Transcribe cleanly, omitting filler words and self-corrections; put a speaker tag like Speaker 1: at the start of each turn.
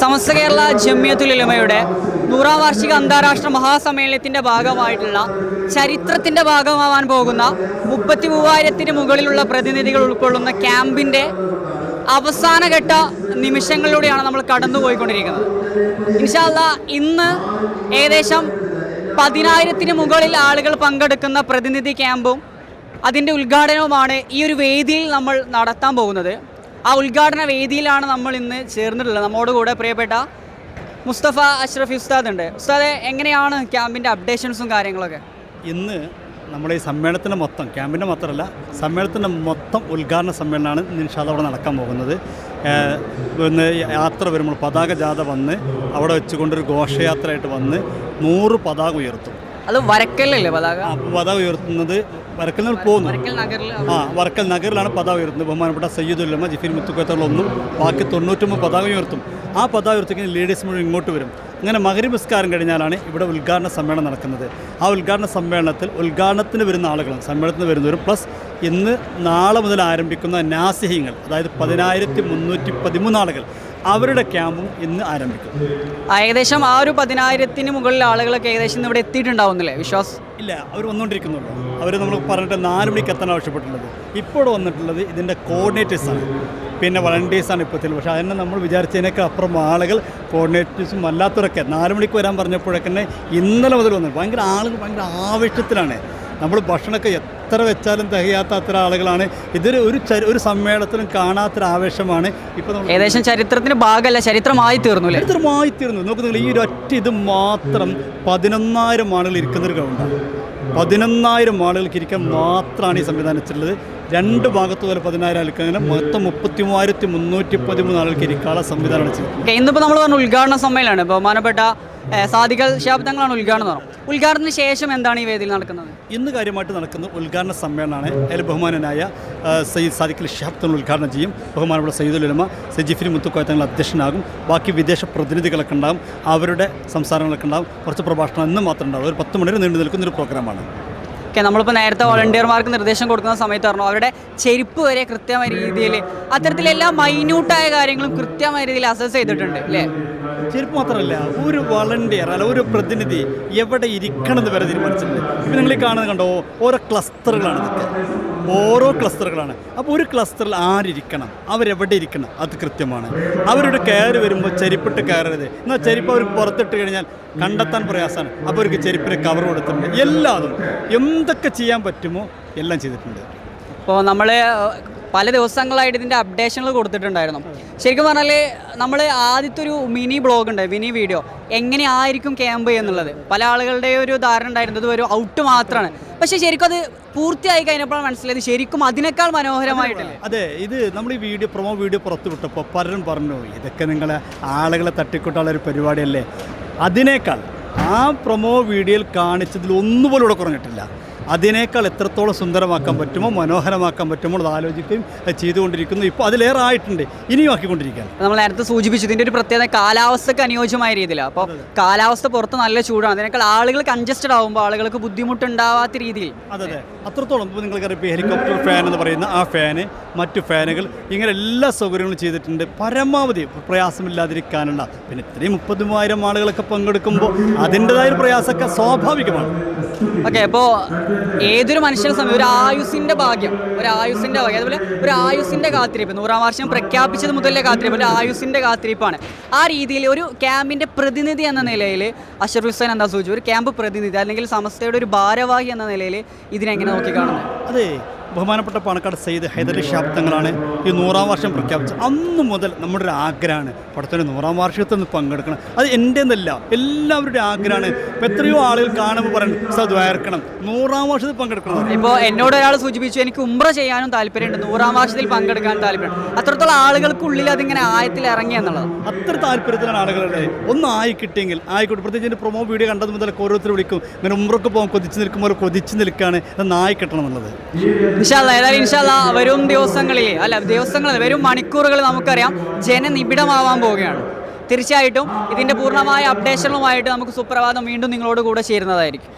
Speaker 1: സമസ്ത കേരള ജമിയത്തുൽ ഉലമയുടെ 100ാം വാർഷിക അന്താരാഷ്ട്ര മഹാസമ്മേളനത്തിൻ്റെ ഭാഗമായിട്ടുള്ള ചരിത്രത്തിൻ്റെ ഭാഗമാവാൻ പോകുന്ന 33,000-ന് മുകളിലുള്ള പ്രതിനിധികൾ ഉൾക്കൊള്ളുന്ന ക്യാമ്പിൻ്റെ അവസാനഘട്ട നിമിഷങ്ങളിലൂടെയാണ് നമ്മൾ കടന്നുപോയിക്കൊണ്ടിരിക്കുന്നത്. ഇൻഷാ അല്ലാഹ് ഇന്ന് ഏകദേശം 10,000-ന് മുകളിൽ ആളുകൾ പങ്കെടുക്കുന്ന പ്രതിനിധി ക്യാമ്പും അതിൻ്റെ ഉദ്ഘാടനവുമാണ് ഈ ഒരു വേദിയിൽ നമ്മൾ നടത്താൻ പോകുന്നത്. ആ ഉദ്ഘാടന വേദിയിലാണ് നമ്മൾ ഇന്ന് ചേർന്നിട്ടുള്ളത്. നമ്മോടുകൂടെ പ്രിയപ്പെട്ട മുസ്തഫ അഷ്റഫി ഉസ്താദ് ഉണ്ട്. ഉസ്താദെ, എങ്ങനെയാണ് ക്യാമ്പിൻ്റെ അപ്ഡേഷൻസും കാര്യങ്ങളൊക്കെ?
Speaker 2: ഇന്ന് നമ്മുടെ ഈ സമ്മേളനത്തിൻ്റെ മൊത്തം, ക്യാമ്പിൻ്റെ മാത്രമല്ല സമ്മേളനത്തിൻ്റെ മൊത്തം ഉദ്ഘാടന സമ്മേളനമാണ് ഇൻഷാ അല്ലാഹ് അവിടെ നടക്കാൻ പോകുന്നത്. ഇന്ന് യാത്ര വരുമ്പോൾ പതാക ജാഥ വന്ന് അവിടെ വെച്ചുകൊണ്ടൊരു ഘോഷയാത്രയായിട്ട് വന്ന് 100 പതാക ഉയർത്തും.
Speaker 1: അത് വരക്കലല്ലേ പതാക?
Speaker 2: പതാക ഉയർത്തുന്നത് വരക്കൽ പോകുന്നു. വരക്കൽ നഗറിലാണ് പതാക ഉയർത്തുന്നത്. ബഹുമാനപ്പെട്ട സയ്യിദുൽ ഉലമ ജിഫിർ മുത്തുക്കോത്തുകളൊന്നും ബാക്കി 99 പതാക ഉയർത്തും. ആ പതാക ഉയർത്തിക്കുന്ന ലേഡീസ് മുഴുവൻ ഇങ്ങോട്ട് വരും. അങ്ങനെ മഗ്‌രിബ് നിസ്കാരം കഴിഞ്ഞാലാണ് ഇവിടെ ഉദ്ഘാടന സമ്മേളനം നടക്കുന്നത്. ആ ഉദ്ഘാടന സമ്മേളനത്തിൽ ഉദ്ഘാടനത്തിന് വരുന്ന ആളുകളും സമ്മേളനത്തിന് വരുന്നവരും പ്ലസ് ഇന്ന് നാളെ മുതൽ ആരംഭിക്കുന്ന നാസിഹീങ്ങൾ, അതായത് 10,313 ആളുകൾ, അവരുടെ ക്യാമ്പും ഇന്ന് ആരംഭിക്കും.
Speaker 1: ഏകദേശം ആ ഒരു 10,000-ന് മുകളിൽ ആളുകളൊക്കെ ഏകദേശം ഇവിടെ എത്തിയിട്ടുണ്ടാവുന്നില്ലേ? വിശ്വാസം
Speaker 2: ഇല്ല, അവർ വന്നുകൊണ്ടിരിക്കുന്നുള്ളൂ. അവർ നമ്മൾ പറഞ്ഞിട്ട് 4 മണിക്ക് എത്താൻ ആവശ്യപ്പെട്ടിട്ടുള്ളത്. ഇപ്പോൾ വന്നിട്ടുള്ളത് ഇതിൻ്റെ കോർഡിനേറ്റേഴ്സാണ്, പിന്നെ വളണ്ടിയേഴ്സാണ് ഇപ്പോഴത്തിൽ. പക്ഷേ അതിനെ നമ്മൾ വിചാരിച്ചതിനൊക്കെ അപ്പുറം ആളുകൾ കോർഡിനേറ്റേഴ്സും അല്ലാത്തവരൊക്കെ 4 മണിക്ക് വരാൻ പറഞ്ഞപ്പോഴൊക്കെ ഇന്നലെ മുതൽ വന്നു. ഭയങ്കര ആളുകൾ ഭയങ്കര ആവേശത്തിലാണ്. നമ്മൾ ഭക്ഷണമൊക്കെ എത്ര വെച്ചാലും തികയാത്ത അത്ര ആളുകളാണ്. ഇതൊരു ഒരു സമ്മേളനത്തിലും കാണാത്തൊരു ആവേശമാണ്. ഇപ്പോൾ നമ്മൾ
Speaker 1: ഏകദേശം ചരിത്രത്തിന് ഭാഗമല്ല, ചരിത്രമായി തീർന്നു.
Speaker 2: നോക്ക്, നിങ്ങൾ ഈ ഒരു ഒറ്റ ഇത് മാത്രം 11,000 ആളുകൾ ഇരിക്കുന്നൊരു ഗ്രൗണ്ടാണ്. 11,000 ആളുകൾക്ക് ഇരിക്കാൻ മാത്രമാണ് ഈ സംവിധാനിച്ചിട്ടുള്ളത്. 2 ഭാഗത്തു പോലെ 10,000 ആൾക്ക്, അങ്ങനെ മൊത്തം 33,313 ആളുകൾക്ക് ഇരിക്കാനുള്ള സംവിധാനമാണ് ചെയ്തത്.
Speaker 1: ഇന്നിപ്പോൾ നമ്മൾ പറഞ്ഞ ഉദ്ഘാടന സമ്മേളനമാണ്. ബഹുമാനപ്പെട്ട സാദിഖൽ ശാബ്ദങ്ങളാണ് ഉദ്ഘാടനം നടന്നത്. ഉദ്ഘാടനത്തിന് ശേഷം എന്താണ് ഈ വേദിയിൽ നടക്കുന്നത്?
Speaker 2: ഇന്ന് കാര്യമായിട്ട് നടക്കുന്ന ഉദ്ഘാടന സമ്മേളനമാണ്. അതിൽ ബഹുമാനനായ സയ്യിദ് സാദിഖൽ ശാബ്ദങ്ങൾ ഉദ്ഘാടനം ചെയ്യും. ബഹുമാനപ്പെട്ട സയ്യിദുൽ ഉലമ ജിഫിർ മുത്തുക്കോയത്തങ്ങൾ അധ്യക്ഷനാകും. ബാക്കി വിദേശ പ്രതിനിധികളൊക്കെ ഉണ്ടാകും. അവരുടെ സംസാരങ്ങളൊക്കെ ഉണ്ടാകും. കുറച്ച് പ്രഭാഷണം ഇന്ന് മാത്രം ഉണ്ടാകും. ഒരു 10 മണി വരെ നീണ്ടു നിൽക്കുന്നൊരു പ്രോഗ്രാമാണ്.
Speaker 1: നമ്മളിപ്പോൾ നേരത്തെ വോളണ്ടിയർമാർക്ക് നിർദ്ദേശം കൊടുക്കുന്ന സമയത്ത് പറഞ്ഞു അവരുടെ ചെരുപ്പ് വരെ കൃത്യമായ രീതിയിൽ അത്തരത്തിലെല്ലാ മൈന്യൂട്ടായ കാര്യങ്ങളും കൃത്യമായ രീതിയിൽ അസസ് ചെയ്തിട്ടുണ്ട് അല്ലേ?
Speaker 2: ചെരുപ്പ് മാത്രമല്ല, ഒരു വളണ്ടിയർ അല്ല ഒരു പ്രതിനിധി എവിടെ ഇരിക്കണമെന്ന് വരെ തീരുമാനിച്ചിട്ടുണ്ട്. ഇപ്പം നിങ്ങൾ ഈ കാണുന്നത് കണ്ടോ, ഓരോ ക്ലസ്റ്ററുകളാണ് ഇതൊക്കെ, ഓരോ ക്ലസ്റ്ററുകളാണ്. അപ്പോൾ ഒരു ക്ലസ്റ്ററിൽ ആരിക്കണം, അവരെവിടെ ഇരിക്കണം, അത് കൃത്യമാണ്. അവരുടെ കയറി വരുമ്പോൾ ചെരുപ്പിട്ട് കയറരുത്. എന്നാൽ ചെരുപ്പ് അവർ പുറത്തിട്ട് കഴിഞ്ഞാൽ കണ്ടെത്താൻ പ്രയാസമാണ്. അപ്പോൾ അവർക്ക് ചെരുപ്പിന് കവർ കൊടുത്തിട്ടുണ്ട്. എല്ലാതും എന്തൊക്കെ ചെയ്യാൻ പറ്റുമോ എല്ലാം ചെയ്തിട്ടുണ്ട്.
Speaker 1: ഇപ്പോൾ നമ്മൾ പല ദിവസങ്ങളായിട്ട് ഇതിൻ്റെ അപ്ഡേഷനുകൾ കൊടുത്തിട്ടുണ്ടായിരുന്നു. ശരിക്കും പറഞ്ഞാൽ നമ്മൾ ആദ്യത്തെ ഒരു മിനി ബ്ലോഗ് ഉണ്ട്, മിനി വീഡിയോ, എങ്ങനെയായിരിക്കും ക്യാമ്പ് എന്നുള്ളത്. പല ആളുകളുടെ ഒരു ധാരണ ഉണ്ടായിരുന്നത് ഒരു ഔട്ട് മാത്രമാണ്. പക്ഷേ ശരിക്കും അത് പൂർത്തിയായി കഴിഞ്ഞപ്പോഴാണ് മനസ്സിലായത് ശരിക്കും അതിനേക്കാൾ മനോഹരമായിട്ടല്ലേ.
Speaker 2: അതെ, ഇത് നമ്മൾ ഈ പ്രൊമോ വീഡിയോ പുറത്തു വിട്ടപ്പോൾ പലരും പറഞ്ഞു ഇതൊക്കെ നിങ്ങളെ ആളുകളെ തട്ടിക്കൂട്ടാനുള്ള ഒരു പരിപാടിയല്ലേ. അതിനേക്കാൾ ആ പ്രൊമോ വീഡിയോയിൽ കാണിച്ചതിൽ ഒന്നുപോലും ഇവിടെ കുറഞ്ഞിട്ടില്ല. അതിനേക്കാൾ എത്രത്തോളം സുന്ദരമാക്കാൻ പറ്റുമോ, മനോഹരമാക്കാൻ പറ്റുമോ അത് ആലോചിക്കുകയും അത് ചെയ്തുകൊണ്ടിരിക്കുന്നു. ഇപ്പോൾ അതിലേറെ ആയിട്ടുണ്ട്, ഇനിയും ആക്കിക്കൊണ്ടിരിക്കുകയാണ്.
Speaker 1: നമ്മൾ നേരത്തെ സൂചിപ്പിച്ചു ഇതിൻ്റെ ഒരു പ്രത്യേകത കാലാവസ്ഥക്ക് അനുയോജ്യമായ രീതിയിലാണ്. അപ്പോൾ കാലാവസ്ഥ പുറത്ത് നല്ല ചൂടാണ്, അതിനേക്കാൾ ആളുകൾ കൺജസ്റ്റഡ് ആകുമ്പോൾ ആളുകൾക്ക് ബുദ്ധിമുട്ടുണ്ടാവാത്ത രീതിയിൽ.
Speaker 2: അതെ, അത്രത്തോളം. ഇപ്പോൾ നിങ്ങൾക്കറിയാം ഹെലികോപ്റ്റർ ഫാൻ എന്ന് പറയുന്ന ആ ഫാന്, മറ്റു ഫാനുകൾ, ഇങ്ങനെ എല്ലാ സൗകര്യങ്ങളും ചെയ്തിട്ടുണ്ട്. പരമാവധി പ്രയാസമില്ലാതിരിക്കാനുള്ള. പിന്നെ ഇത്രയും 33,000 ആളുകളൊക്കെ പങ്കെടുക്കുമ്പോൾ അതിൻ്റെതായ പ്രയാസമൊക്കെ സ്വാഭാവികമാണ്.
Speaker 1: ഓക്കെ, അപ്പോൾ ഏതൊരു മനുഷ്യന്റെ സമയം ഒരു ആയുസിന്റെ ഭാഗ്യം, അതുപോലെ ഒരു ആയുസിന്റെ കാത്തിരിപ്പ്, 100ാം വാർഷികം പ്രഖ്യാപിച്ചത് മുതലേ കാത്തിരിപ്പ്, ഒരു ആയുസിന്റെ കാത്തിരിപ്പാണ്. ആ രീതിയിൽ ഒരു ക്യാമ്പിന്റെ പ്രതിനിധി എന്ന നിലയിൽ അഷ്റഫ് ഹുസൈൻ എന്താ സൂചിച്ചു, ഒരു ക്യാമ്പ് പ്രതിനിധി അല്ലെങ്കിൽ സമസ്തയുടെ ഒരു ഭാരവാഹി എന്ന നിലയിൽ ഇതിനെങ്ങനെ നോക്കിക്കാണുന്നത്?
Speaker 2: അതെ, ബഹുമാനപ്പെട്ട പാണക്കാട് സയ്യിദ് ഹൈദരലി ശിഹാബ് തങ്ങളാണ് ഈ 100ാം വാർഷികം പ്രഖ്യാപിച്ചത്. അന്ന് മുതൽ നമ്മുടെ ഒരു ആഗ്രഹമാണ് പടത്തിന് 100ാം വാർഷികത്തിൽ നിന്ന് പങ്കെടുക്കണം. അത് എൻ്റെ എന്നല്ല, എല്ലാവരുടെ ആഗ്രഹമാണ്. ഇപ്പോൾ എത്രയോ ആളുകൾ കാണുമ്പോൾ പറയണം അത് വേർക്കണം, 100ാം വാർഷികത്തിൽ പങ്കെടുക്കണം.
Speaker 1: ഇപ്പോൾ എന്നോട് ഒരാൾ സൂചിപ്പിച്ചു എനിക്ക് ഉംറ ചെയ്യാനും താല്പര്യമുണ്ട്, 100ാം വാർഷികത്തിൽ പങ്കെടുക്കാൻ താല്പര്യമുണ്ട്. അത്രത്തോളം ആളുകൾക്കുള്ളിൽ അതിങ്ങനെ ആയത്തിൽ ഇറങ്ങി എന്നുള്ളത്.
Speaker 2: അത്ര താല്പര്യത്തിലാണ് ആളുകളുടെ. ഒന്ന് ആയി കിട്ടിയെങ്കിൽ ആയിക്കോട്ടെ. പ്രത്യേകിച്ച് പ്രൊമോ വീഡിയോ കണ്ടത് മുതൽ ഓരോരുത്തർ വിളിക്കും, ഇങ്ങനെ ഉംറക്ക് പോകാൻ കൊതിച്ച് നിൽക്കുമ്പോൾ കൊതിച്ച് നിൽക്കുകയാണ്, അത് ആയി കിട്ടണം എന്നുള്ളത്.
Speaker 1: വരും ദിവസങ്ങളിൽ വരും മണിക്കൂറുകൾ നമുക്കറിയാം ജനനിബിഡമാവാൻ പോവുകയാണ്. തീർച്ചയായിട്ടും ഇതിൻ്റെ പൂർണ്ണമായ അപ്ഡേഷനുമായിട്ട് നമുക്ക് സുപ്രഭാതം വീണ്ടും നിങ്ങളോട് കൂടെ ചേരുന്നതായിരിക്കും.